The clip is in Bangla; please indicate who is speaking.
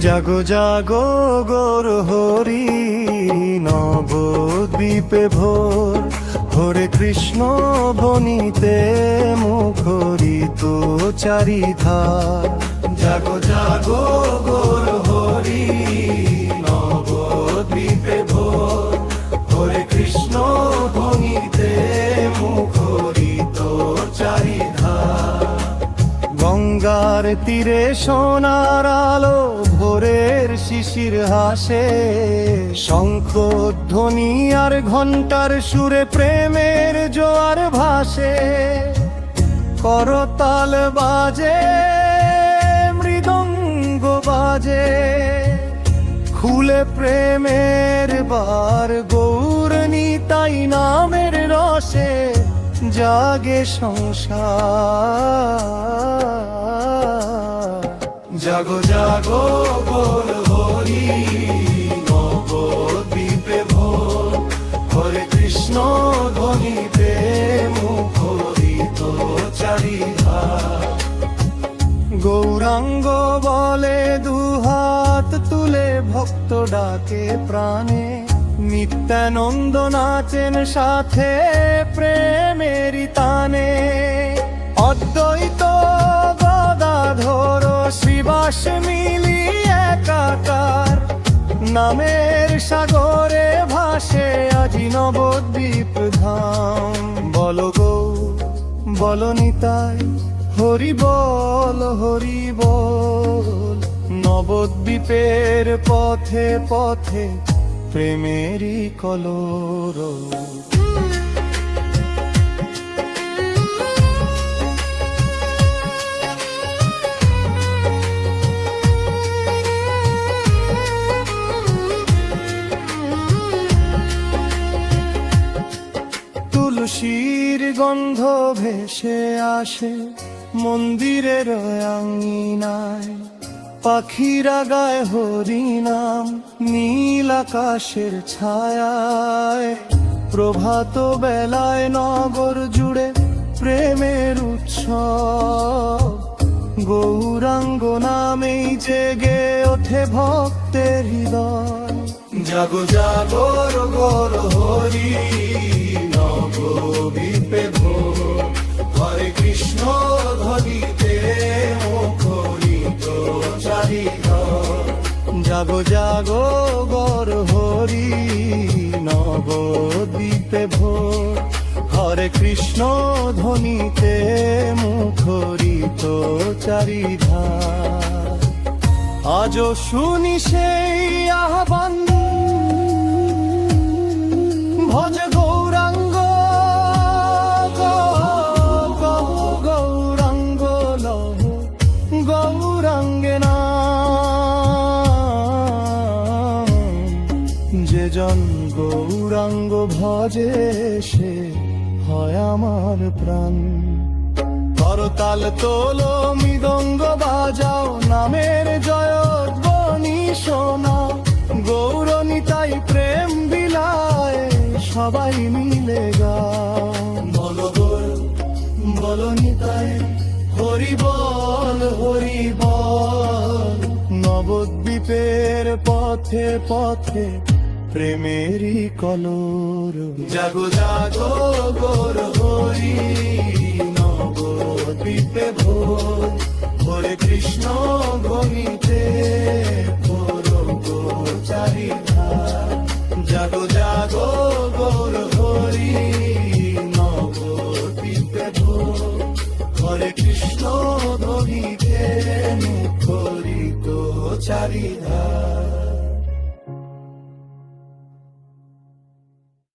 Speaker 1: জাগো জাগো গৌর হরি নবদ্বীপে ভোর, হরে কৃষ্ণ ধ্বনিতে মুখরিত চারিধার। জাগো জাগো গৌর হরি নবদ্বীপে ভোর, হরে কৃষ্ণ ধ্বনিতে মুখরিত চারিধার। গঙ্গার তীরে সোনার আলো, ভোরের শিশির হাসে, শঙ্খধ্বনি আর ঘণ্টার সুরে প্রেমের জোয়ার ভাসে। করতাল বাজে, মৃদঙ্গ বাজে, খুলে প্রেমের বার, গৌর নিতাই নামের রসে জাগে সংসার। জাগো জাগো গৌর হরি নবদ্বীপে ভোর, হরে কৃষ্ণ ধ্বনিতে মুখরিত চারিধার। গৌরাঙ্গ বলে দুহাত তুলে, ভক্ত ডাকে প্রাণে, নিত্যানন্দ নাচেন সাথে প্রেমেরই তানে। অদ্বৈত গদাধর শ্রীবাস মিলি একাকার, নামের সাগরে ভাসে আজি নবদ্বীপ ধাম। বলো গো বলো নিতাই, হরি বল হরি বল। নবদ্বীপের পথে পথে প্রেমেরই কলরব। তুলসীর গন্ধ ভেসে আসে মন্দিরের আঙিনায়, পাখিরা গায় হরি নাম নীল আকাশের ছায়ায়। প্রভাত বেলায় নগর জুড়ে প্রেমের উৎসব, গৌরাঙ্গ নামেই জেগে ওঠে ভক্তের হৃদয়। জাগো জাগো গৌর হরি নবদ্বীপে ভোর, হরে কৃষ্ণ ধ্বনিতে মুখরিত চারিধার। জাগো জাগো গৌর হরি নবদ্বীপে ভোর, হরে কৃষ্ণ ধ্বনিতে মুখরিত চারিধার। আজও শুনি সেই আহ্বান, ভজ গৌরাঙ্গ গৌরাঙ্গ লহ গৌরাঙ্গে নাম। যে জন গৌরাঙ্গ ভজে সে হয় আমার প্রাণ। করতাল তোলো মৃদঙ্গ বাজাও, নামের জয়ধ্বনি শোনাও। গৌর নিতাই প্রেম বিলায় সবাই মিলে গাও। বলো গৌর বলো নিতাই, হরি বল হরি বল। নবদ্বীপের পথে পথে প্রেমেরই কলরব। জাগো জাগো গৌর হরি নবদ্বীপে ভোর, হরে কৃষ্ণ ধ্বনিতে মুখরিত চারিধার। জাগো জাগো গৌর হরি নবদ্বীপে ভোর, হরে কৃষ্ণ ধ্বনিতে মুখরিত চারিধার।